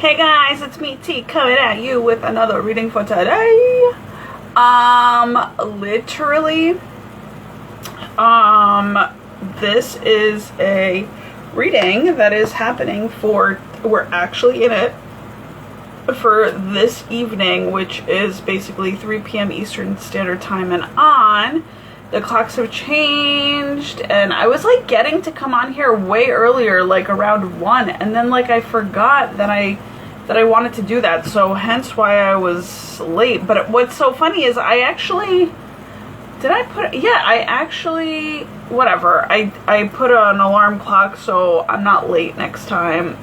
Hey guys, it's me T coming at you with another reading for today. Literally, this is a reading that is happening we're actually in it for this evening, which is basically 3 p.m. Eastern Standard Time and on. The clocks have changed, and I was like getting to come on here way earlier, like around 1, and then like I forgot that I wanted to do that, so hence why I was late. But what's so funny is I actually whatever, I put an alarm clock so I'm not late next time.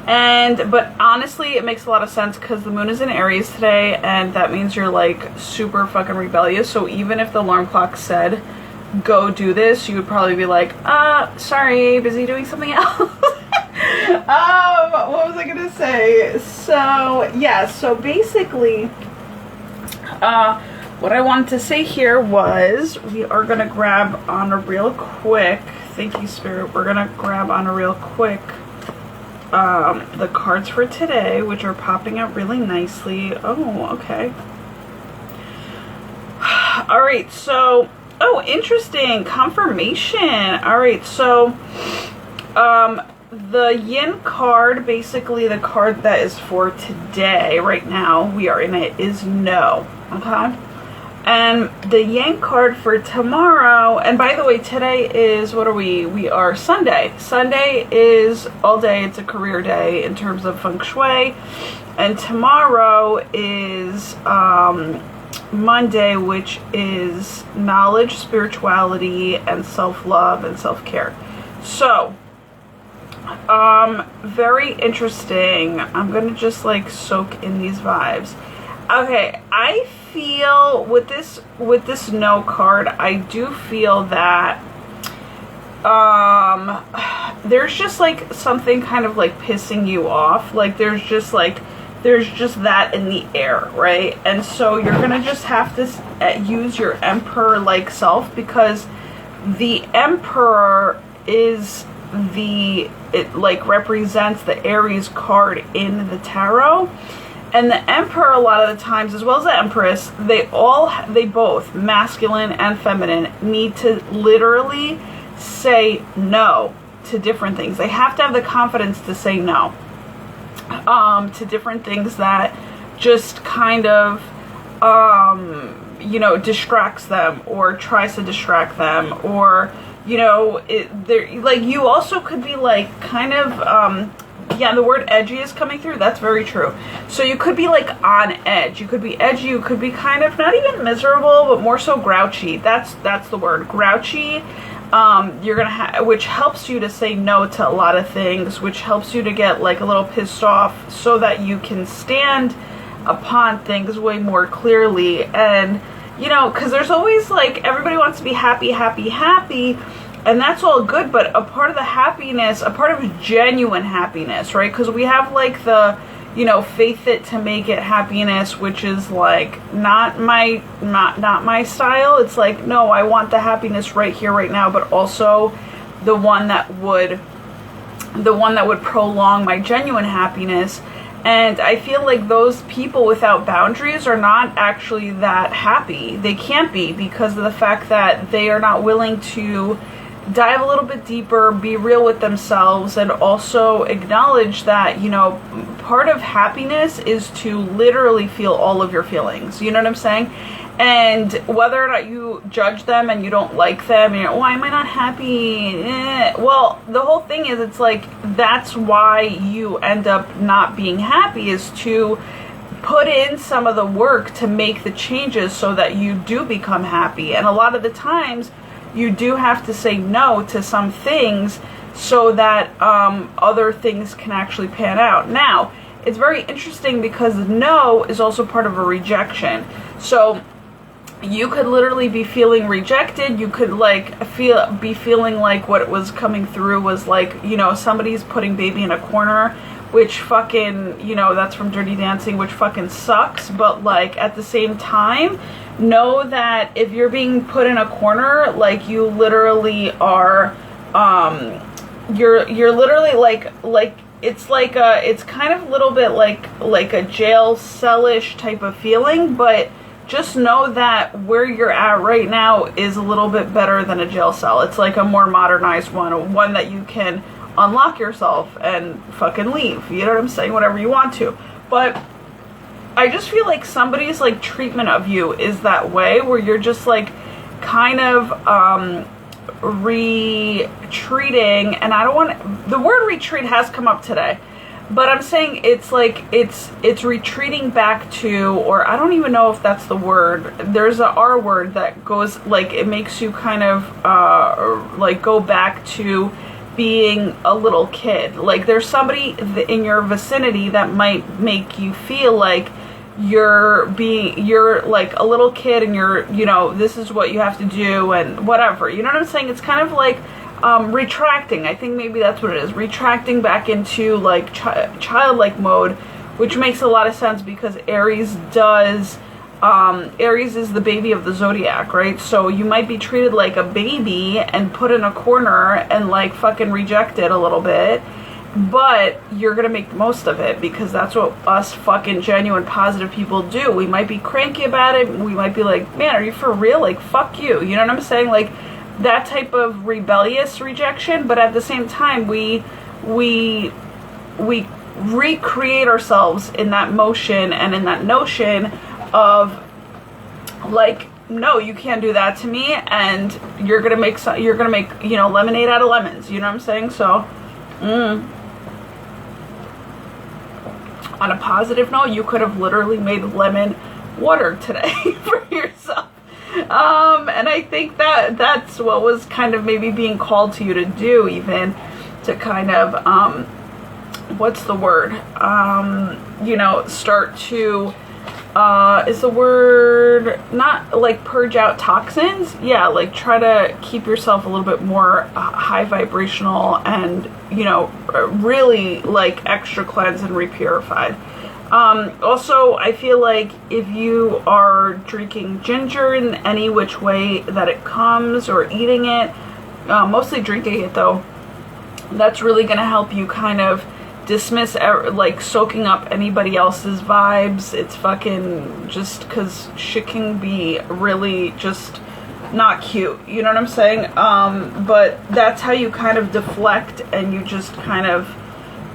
But honestly, it makes a lot of sense because the moon is in Aries today, and that means you're like super fucking rebellious. So even if the alarm clock said go do this, you would probably be like, sorry, busy doing something else. What was I gonna say? So yeah, so basically what I wanted to say here was we are gonna grab on a real quick, thank you Spirit, we're gonna grab on a real quick the cards for today, which are popping out really nicely. Oh, okay. All right, so, oh, interesting, confirmation. All right, so the yin card, basically the card that is for today, right now we are in it, is no. Okay, and the yang card for tomorrow, and by the way, today is, what are we are Sunday. Sunday is all day, it's a career day in terms of feng shui, and tomorrow is Monday, which is knowledge, spirituality, and self-love and self-care. So very interesting. I'm gonna just like soak in these vibes. Okay, I feel with this no card, I do feel that there's just like something kind of like pissing you off. Like there's just that in the air, right? And so you're gonna just have to use your Emperor like self, because the Emperor is it like represents the Aries card in the tarot. And the Emperor, a lot of the times, as well as the Empress, they both, masculine and feminine, need to literally say no to different things. They have to have the confidence to say no to different things that just kind of, distracts them or tries to distract them, or, like you also could be like kind of, yeah, the word edgy is coming through. That's very true. So you could be like on edge. You could be edgy. You could be kind of not even miserable, but more so grouchy. That's the word, grouchy. You're gonna which helps you to say no to a lot of things, which helps you to get like a little pissed off, so that you can stand upon things way more clearly. And because there's always like, everybody wants to be happy, happy, happy. And that's all good, but a part of the happiness, a part of genuine happiness, right? Because we have like the, faith it to make it happiness, which is like not my style. It's like, no, I want the happiness right here, right now, but also the one that would prolong my genuine happiness. And I feel like those people without boundaries are not actually that happy. They can't be, because of the fact that they are not willing to dive a little bit deeper, be real with themselves, and also acknowledge that, part of happiness is to literally feel all of your feelings. You know what I'm saying? And whether or not you judge them and you don't like them, and why am I not happy? Well, the whole thing is, it's like, that's why you end up not being happy, is to put in some of the work to make the changes so that you do become happy. And a lot of the times, you do have to say no to some things so that other things can actually pan out. Now, it's very interesting because no is also part of a rejection. So you could literally be feeling rejected. You could like be feeling like what was coming through was like, somebody's putting baby in a corner, which fucking, that's from Dirty Dancing, which fucking sucks. But like at the same time, know that if you're being put in a corner, like you literally are you're literally like it's like it's kind of a little bit like a jail cell-ish type of feeling, but just know that where you're at right now is a little bit better than a jail cell. It's like a more modernized one that you can unlock yourself and fucking leave. You know what I'm saying? Whatever you want to. But I just feel like somebody's like treatment of you is that way, where you're just like kind of retreating. And I don't want, the word retreat has come up today, but I'm saying it's like it's retreating back to, or I don't even know if that's the word. There's a R word that goes like, it makes you kind of like go back to being a little kid. Like there's somebody in your vicinity that might make you feel like you're like a little kid, and you know, this is what you have to do and whatever. You know what I'm saying? It's kind of like retracting. I think maybe that's what it is. Retracting back into like childlike mode, which makes a lot of sense because Aries is the baby of the zodiac, right? So you might be treated like a baby and put in a corner and like fucking rejected a little bit, but you're gonna make the most of it because that's what us fucking genuine positive people do. We might be cranky about it. We might be like, man, are you for real? Like, fuck you. You know what I'm saying? Like that type of rebellious rejection, but at the same time, we recreate ourselves in that motion and in that notion of like, no, you can't do that to me, and you're gonna make you know, lemonade out of lemons. You know what I'm saying? So on a positive note, you could have literally made lemon water today for yourself. And I think that that's what was kind of maybe being called to you to do, even to kind of what's the word, you know, start to is the word, not like purge out toxins, yeah, like try to keep yourself a little bit more high vibrational, and you know, really like extra cleanse and repurified. Also, I feel like if you are drinking ginger in any which way that it comes, or eating it, mostly drinking it though, that's really going to help you kind of dismiss like soaking up anybody else's vibes. It's fucking just because shit can be really just not cute, you know what I'm saying? But that's how you kind of deflect, and you just kind of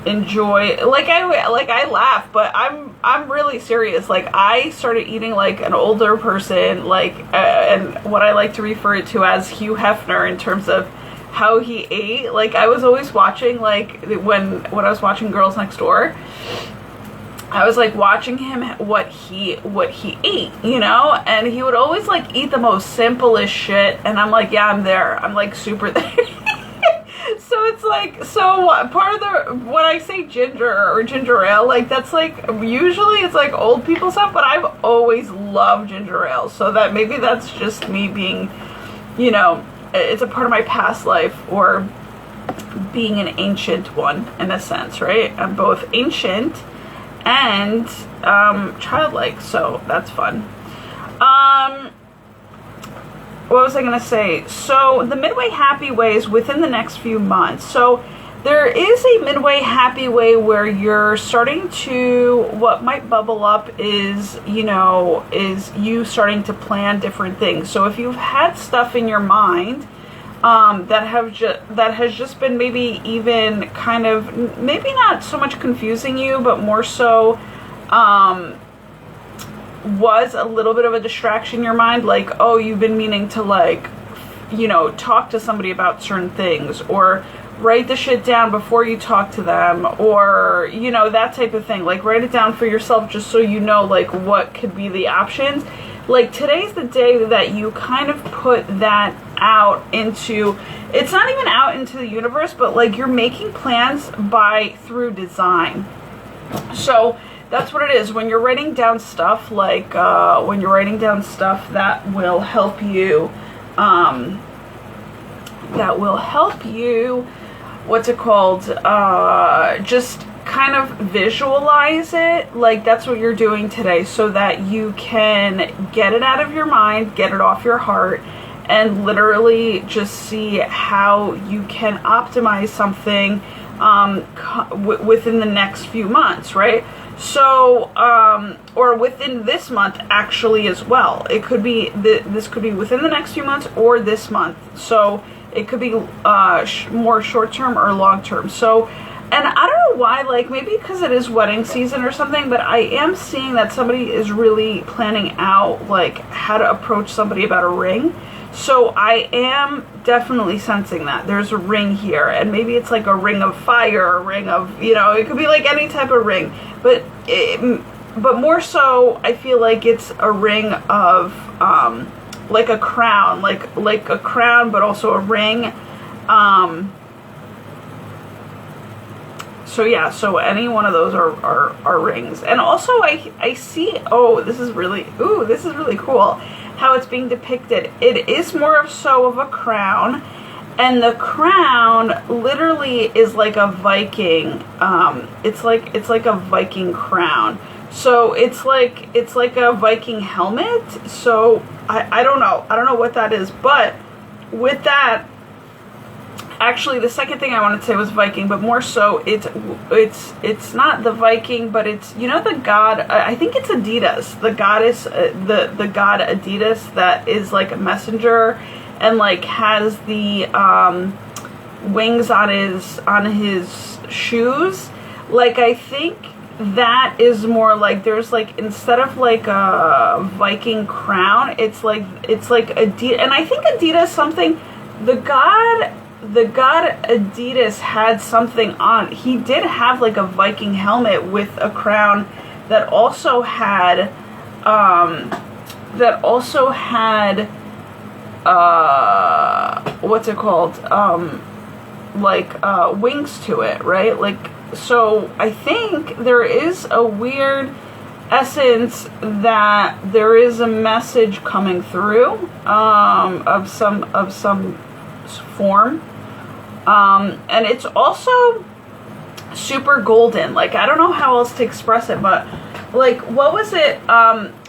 enjoy. Like I laugh, but I'm really serious. Like I started eating like an older person, like and what I like to refer it to as Hugh Hefner in terms of how he ate. Like I was always watching, like when I was watching Girls Next Door, I was like watching him what he ate, you know, and he would always like eat the most simplest shit, and I'm like, yeah, I'm there. I'm like super there. So it's like, so part of the, when I say ginger or ginger ale, like that's like, usually it's like old people stuff, but I've always loved ginger ale. So that maybe that's just me being, you know, it's a part of my past life, or being an ancient one in a sense, right? I'm both ancient and childlike, so that's fun. What was I going to say? So the midway happy way is within the next few months. So there is a midway happy way where you're starting to, what might bubble up is, you know, is you starting to plan different things. So if you've had stuff in your mind that has just been maybe even kind of, maybe not so much confusing you, but more so was a little bit of a distraction in your mind, like, oh, you've been meaning to, like, you know, talk to somebody about certain things, or write the shit down before you talk to them, or, you know, that type of thing. Like, write it down for yourself just so you know, like, what could be the options. Like, today's the day that you kind of put that out into, it's not even out into the universe, but, like, you're making plans through design. So that's what it is. When you're writing down stuff, like that will help you, what's it called, just kind of visualize it. Like that's what you're doing today, so that you can get it out of your mind, get it off your heart, and literally just see how you can optimize something within the next few months, right? So, or within this month actually as well. It could be, this could be within the next few months or this month. So it could be more short-term or long-term. So, and I don't know why, like maybe because it is wedding season or something, but I am seeing that somebody is really planning out like how to approach somebody about a ring. So I am definitely sensing that there's a ring here, and maybe it's like a ring of fire, a ring of, you know, it could be like any type of ring, but more so I feel like it's a ring of like a crown, like a crown, but also a ring. So yeah, so any one of those are rings. And also I see, oh, this is really cool how it's being depicted. It is more of so of a crown, and the crown literally is like a Viking. It's like a Viking crown. So it's like a Viking helmet. So I don't know what that is, but with that, actually the second thing I wanted to say was Viking, but more so it's not the Viking, but it's, you know, the god, I think it's Adidas, the goddess, the god Adidas, that is like a messenger and like has the wings on his shoes. Like I think that is more like, there's like, instead of like a Viking crown, it's like Adidas. And I think Adidas something, the god Adidas had something on. He did have like a Viking helmet with a crown that also had what's it called, wings to it, right? Like, so I think there is a weird essence that there is a message coming through of some form. And it's also super golden. Like, I don't know how else to express it, but like, what was it?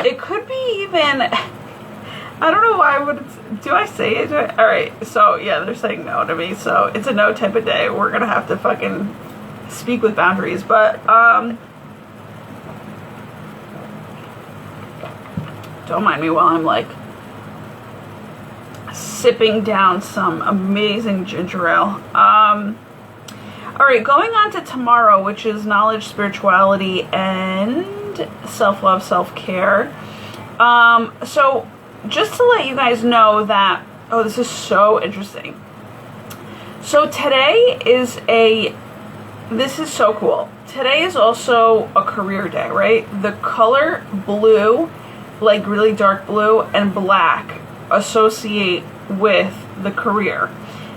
It could be even, I don't know why do I say it? All right. So yeah, they're saying no to me. So it's a no type of day. We're going to have to fucking speak with boundaries. But, don't mind me while I'm like sipping down some amazing ginger ale. All right, going on to tomorrow, which is knowledge, spirituality, and self-love, self-care. So just to let you guys know that, oh, this is so interesting. So today is this is so cool. Today is also a career day, right? The color blue, like really dark blue, and black associate with the career.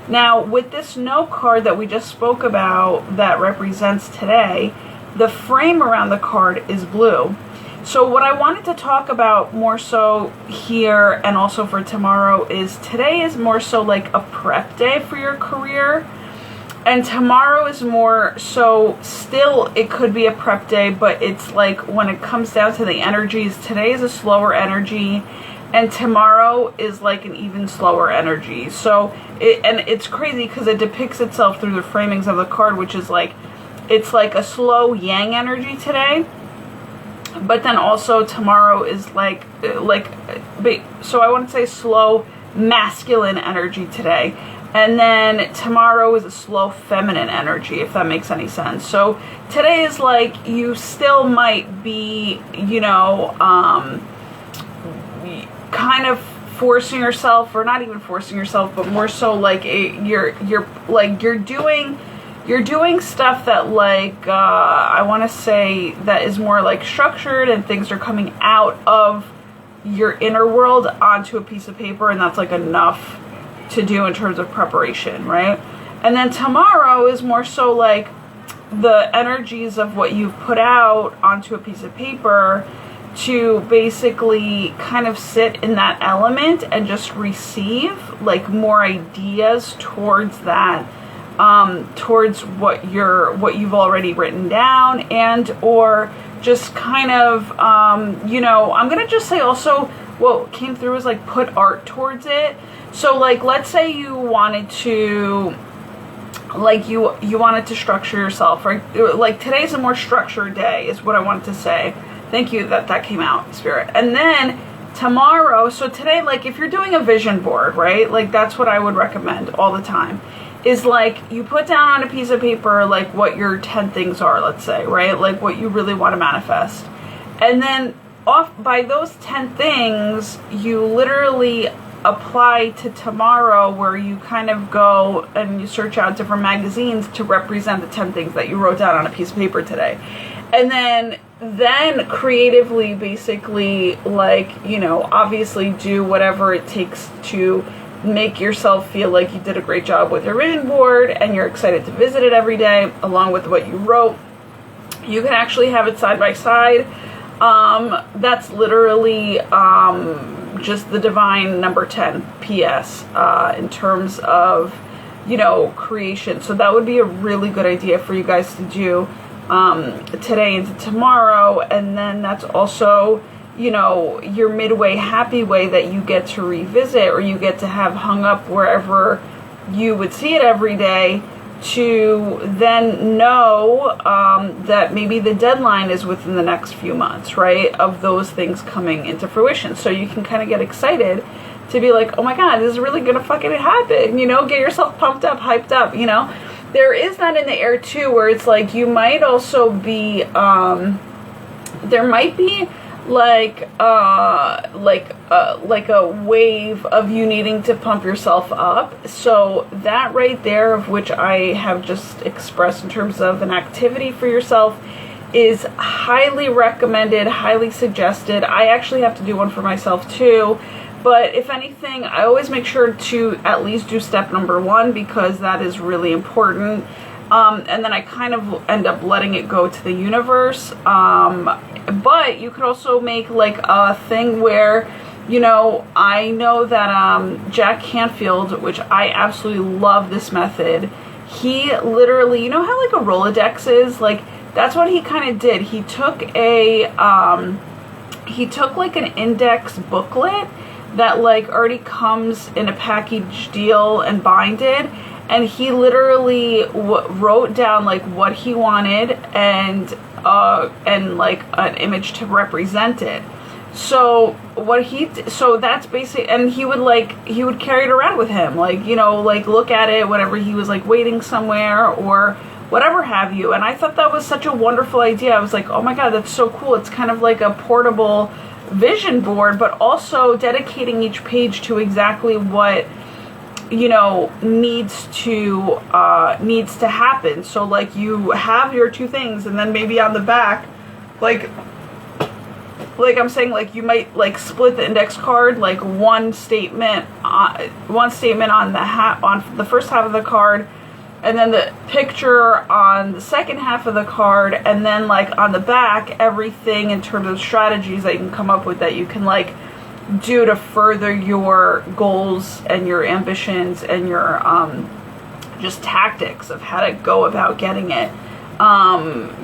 Now, with this no card that we just spoke about that represents today, the frame around the card is blue. So what I wanted to talk about more so here and also for tomorrow is today is more so like a prep day for your career, and tomorrow is more so, still it could be a prep day, but it's like when it comes down to the energies, today is a slower energy and tomorrow is like an even slower energy. So it's crazy because it depicts itself through the framings of the card, which is like, it's like a slow yang energy today, but then also tomorrow is so I want to say slow masculine energy today, and then tomorrow is a slow feminine energy, if that makes any sense. So today is like, you still might be, you know, kind of forcing yourself, or not even forcing yourself, but more so like you're doing stuff that like I want to say that is more like structured, and things are coming out of your inner world onto a piece of paper, and that's like enough to do in terms of preparation, right? And then tomorrow is more so like the energies of what you've put out onto a piece of paper, to basically kind of sit in that element and just receive like more ideas towards that, towards what you've already written down, and or just kind of you know, I'm gonna just say also what came through is like put art towards it. So like, let's say you wanted to, like, you wanted to structure yourself, right? Like, today's a more structured day is what I wanted to say. Thank you that came out, Spirit. And then tomorrow, so today, like, if you're doing a vision board, right, like, that's what I would recommend all the time, is like, you put down on a piece of paper like what your 10 things are, let's say, right, like what you really want to manifest, and then off by those 10 things you literally apply to tomorrow, where you kind of go and you search out different magazines to represent the 10 things that you wrote down on a piece of paper today. And then creatively, basically, like, you know, obviously do whatever it takes to make yourself feel like you did a great job with your vision board and you're excited to visit it every day along with what you wrote. You can actually have it side by side. That's literally just the divine number 10 PS in terms of, you know, creation. So that would be a really good idea for you guys to do today into tomorrow. And then that's also, you know, your midway happy way that you get to revisit, or you get to have hung up wherever you would see it every day, to then know that maybe the deadline is within the next few months, right, of those things coming into fruition. So you can kind of get excited to be like, oh my God, this is really gonna fucking happen, you know, get yourself pumped up, hyped up, you know. There is that in the air too, where it's like, you might also be, there might be like a wave of you needing to pump yourself up. So that right there, of which I have just expressed in terms of an activity for yourself, is highly recommended, highly suggested. I actually have to do one for myself too, but if anything, I always make sure to at least do step number 1, because that is really important. And then I kind of end up letting it go to the universe. But you could also make like a thing where, you know, I know that Jack Canfield, which I absolutely love this method, he literally, you know how like a Rolodex is? Like, that's what he kind of did. He took like an index booklet that like already comes in a package deal and binded, and he literally wrote down like what he wanted and like an image to represent it. So so that's basic, and he would carry it around with him, like, you know, like look at it whenever he was like waiting somewhere or whatever have you. And I thought that was such a wonderful idea. I was like, oh my God, that's so cool. It's kind of like a portable vision board, but also dedicating each page to exactly what, you know, needs to happen. So like, you have your 2 things, and then maybe on the back, like I'm saying, like, you might like split the index card, like one statement on the first half of the card, and then the picture on the second half of the card, and then like on the back, everything in terms of strategies that you can come up with that you can like do to further your goals and your ambitions and your just tactics of how to go about getting it,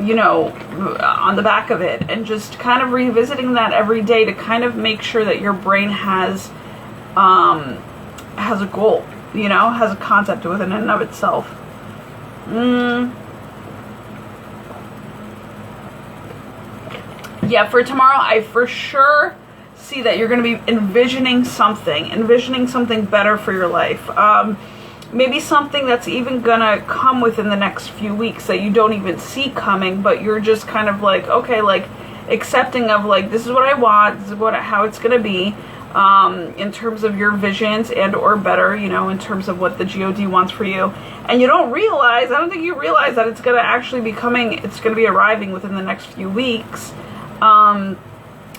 you know, on the back of it. And just kind of revisiting that every day to kind of make sure that your brain has a goal, you know, has a concept within and of itself. Yeah, for tomorrow, I for sure see that you're going to be envisioning something better for your life. Maybe something that's even going to come within the next few weeks that you don't even see coming, but you're just kind of like, okay, like accepting of like, this is what I want, this is how it's going to be, in terms of your visions, and or better, you know, in terms of what the GOD wants for you. And you don't realize, I don't think you realize that it's going to actually be coming, it's going to be arriving within the next few weeks,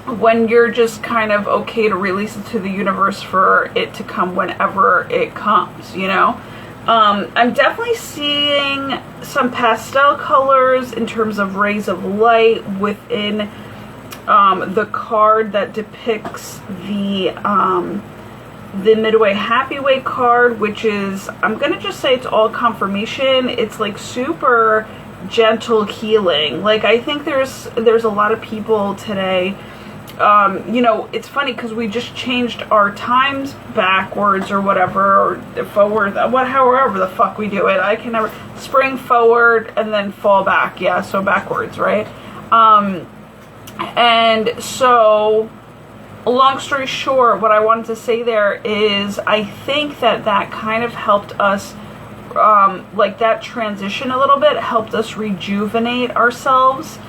when you're just kind of okay to release it to the universe for it to come whenever it comes, you know. I'm definitely seeing some pastel colors in terms of rays of light within the card that depicts the Midway Happy Way card, which is, I'm gonna just say it's all confirmation. It's like super gentle healing. Like, I think there's a lot of people today you know, it's funny because we just changed our times backwards or whatever, or forward, however the fuck we do it. I can never, spring forward and then fall back. Yeah, so backwards, right? And so, long story short, what I wanted to say there is I think that kind of helped us, like that transition a little bit, helped us rejuvenate ourselves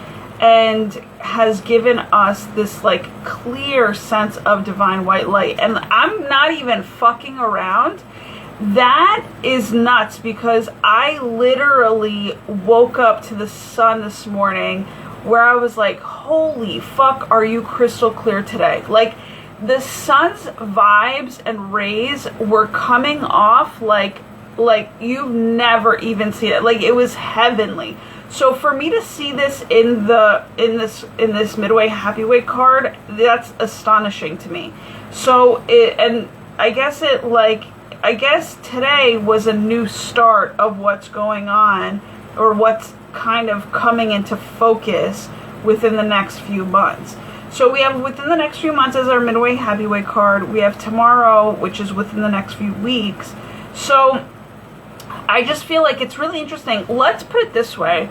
and has given us this like clear sense of divine white light. And I'm not even fucking around. That is nuts, because I literally woke up to the sun this morning where I was like, holy fuck, are you crystal clear today? Like, the sun's vibes and rays were coming off like you've never even seen it. Like, it was heavenly. So for me to see this in this Midway Happy Way card, that's astonishing to me. So I guess today was a new start of what's going on, or what's kind of coming into focus within the next few months. So we have within the next few months as our Midway Happy Way card. We have tomorrow, which is within the next few weeks. So I just feel like it's really interesting. Let's put it this way.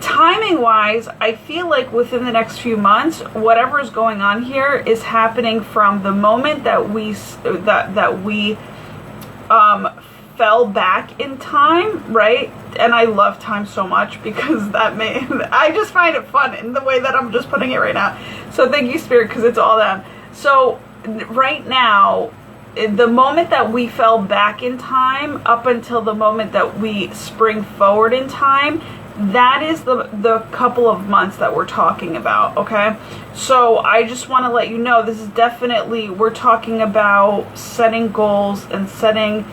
Timing wise, I feel like within the next few months, whatever is going on here is happening from the moment that we fell back in time, right? And I love time so much because I just find it fun in the way that I'm just putting it right now. So thank you, Spirit, because it's all them. So right now, the moment that we fell back in time up until the moment that we spring forward in time, that is the couple of months that we're talking about, okay? So I just want to let you know, this is definitely, we're talking about setting goals and setting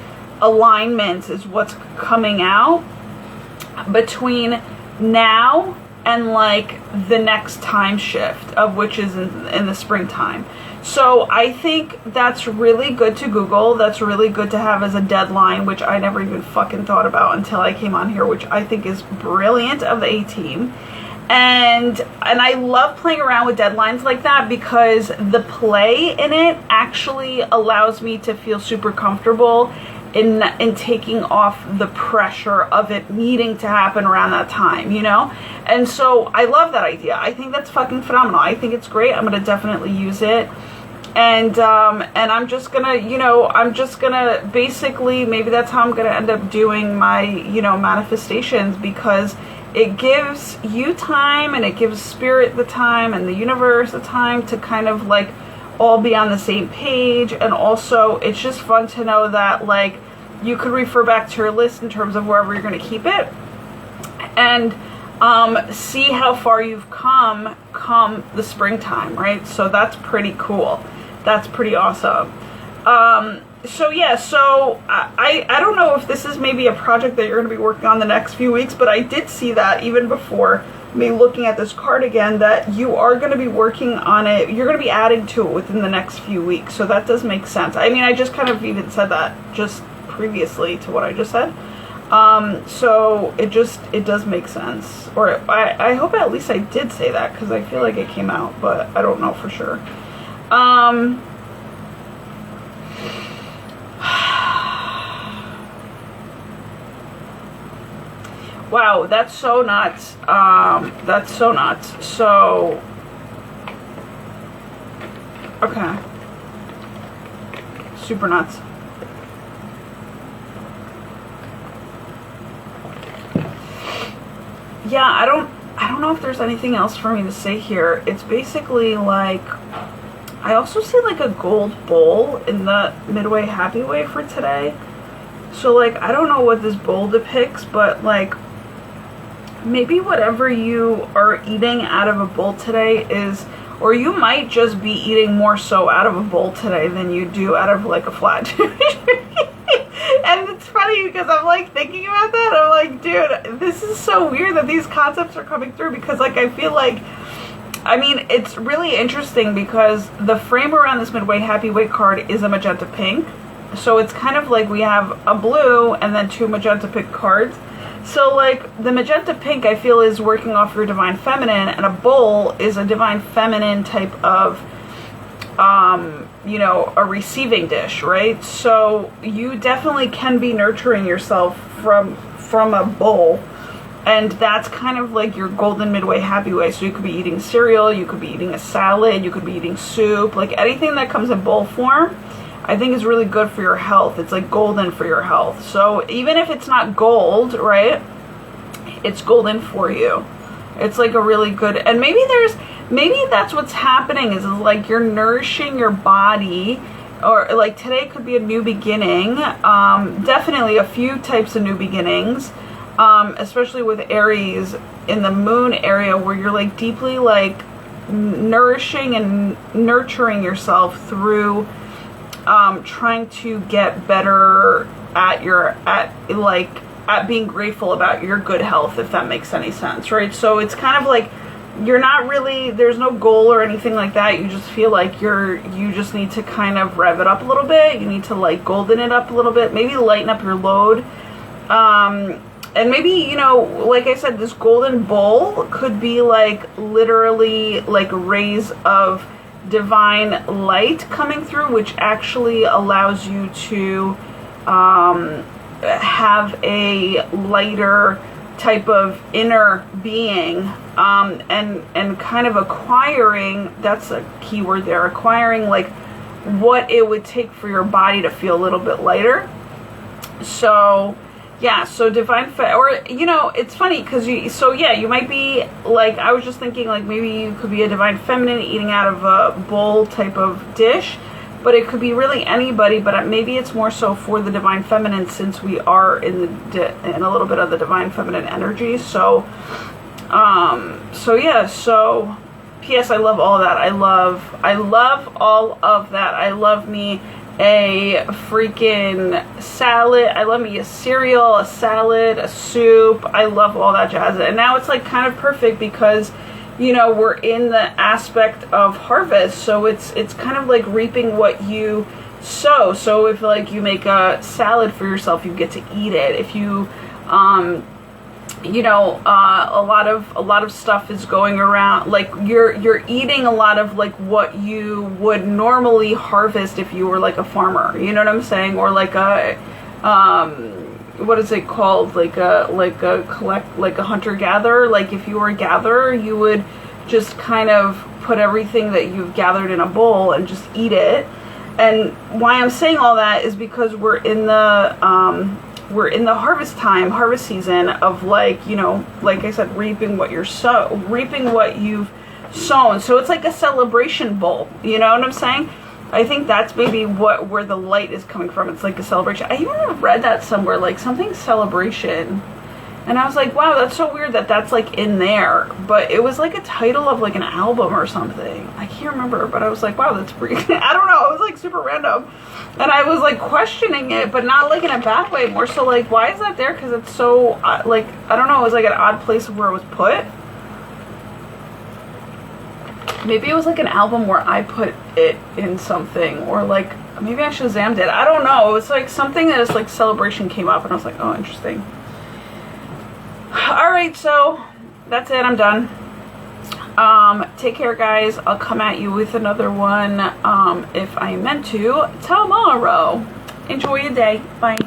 alignments is what's coming out between now and like the next time shift, of which is in the springtime. So I think that's really good to Google. That's really good to have as a deadline, which I never even fucking thought about until I came on here, which I think is brilliant of the A-team. And I love playing around with deadlines like that, because the play in it actually allows me to feel super comfortable in taking off the pressure of it needing to happen around that time, you know? And so I love that idea. I think that's fucking phenomenal. I think it's great. I'm gonna definitely use it. And I'm just gonna, basically, maybe that's how I'm gonna end up doing my, manifestations, because it gives you time, and it gives Spirit the time, and the universe the time to kind of like all be on the same page. And also it's just fun to know that like you could refer back to your list in terms of wherever you're going to keep it, and see how far you've come the springtime, right? So that's pretty cool. That's pretty awesome. So yeah, so I don't know if this is maybe a project that you're going to be working on the next few weeks, but I did see that even before me looking at this card again, that you are going to be working on it. You're going to be adding to it within the next few weeks. So that does make sense. I mean, I just kind of even said that just previously to what I just said. So it does make sense. Or I hope at least I did say that, because I feel like it came out, but I don't know for sure. Wow, that's so nuts. That's so nuts. So, okay. Super nuts. Yeah, I don't know if there's anything else for me to say here. It's basically like, I also see like a gold bowl in the Midway Happy Way for today. So like, I don't know what this bowl depicts, but like, maybe whatever you are eating out of a bowl today is, or you might just be eating more so out of a bowl today than you do out of like a flat dish. And it's funny because I'm like thinking about that. I'm like, dude, this is so weird that these concepts are coming through, because like I feel like, I mean, it's really interesting because the frame around this Midway Happy Way card is a magenta pink. So it's kind of like we have a blue and then two magenta pink cards. So like the magenta pink I feel is working off your divine feminine, and a bowl is a divine feminine type of you know, a receiving dish, right? So you definitely can be nurturing yourself from a bowl, and that's kind of like your golden midway happy way. So you could be eating cereal, you could be eating a salad, you could be eating soup, like anything that comes in bowl form I think is really good for your health. It's like golden for your health. So even if it's not gold, right, it's golden for you. It's like a really good, and maybe that's what's happening is like you're nourishing your body, or like today could be a new beginning. Definitely a few types of new beginnings, especially with Aries in the moon area, where you're like deeply like nourishing and nurturing yourself through trying to get better at being grateful about your good health, if that makes any sense, right? So it's kind of like you're not really, there's no goal or anything like that. You just feel like you just need to kind of rev it up a little bit. You need to like golden it up a little bit, maybe lighten up your load. And maybe, you know, like I said, this golden bowl could be like literally like rays of divine light coming through, which actually allows you to have a lighter type of inner being, and kind of acquiring, that's a key word there, acquiring like what it would take for your body to feel a little bit lighter. So yeah, so divine or you know, it's funny because you might be like, I was just thinking like maybe you could be a divine feminine eating out of a bowl type of dish, but it could be really anybody, but maybe it's more so for the divine feminine, since we are in a little bit of the divine feminine energy. So so P.S. I love all that. I love all of that. I love me a freaking salad. I love me a cereal, a salad, a soup. I love all that jazz. And now it's like kind of perfect because, you know, we're in the aspect of harvest. So it's kind of like reaping what you sow. So if like you make a salad for yourself, you get to eat it. If you you know, a lot of stuff is going around, like you're eating a lot of like what you would normally harvest if you were like a farmer, you know what I'm saying? Or like a what is it called, like a hunter-gatherer. Like if you were a gatherer, you would just kind of put everything that you've gathered in a bowl and just eat it. And why I'm saying all that is because we're in the harvest season of, like, you know, like I said, reaping what you've sown. So it's like a celebration bowl, you know what I'm saying? I think that's maybe where the light is coming from. It's like a celebration. I even read that somewhere, like something celebration, and I was like, wow, that's so weird that that's like in there. But it was like a title of like an album or something. I can't remember, but I was like, wow, that's pretty I don't know, it was like super random. And I was like questioning it, but not like in a bad way, more so like, why is that there? Because it's so like, I don't know, it was like an odd place of where it was put. Maybe it was like an album where I put it in something, or like maybe I Shazammed it. I don't know. It was like something that is like celebration came up, and I was like, oh, interesting. All right, so that's it. I'm done. Take care, guys. I'll come at you with another one if I meant to tomorrow. Enjoy your day. Bye.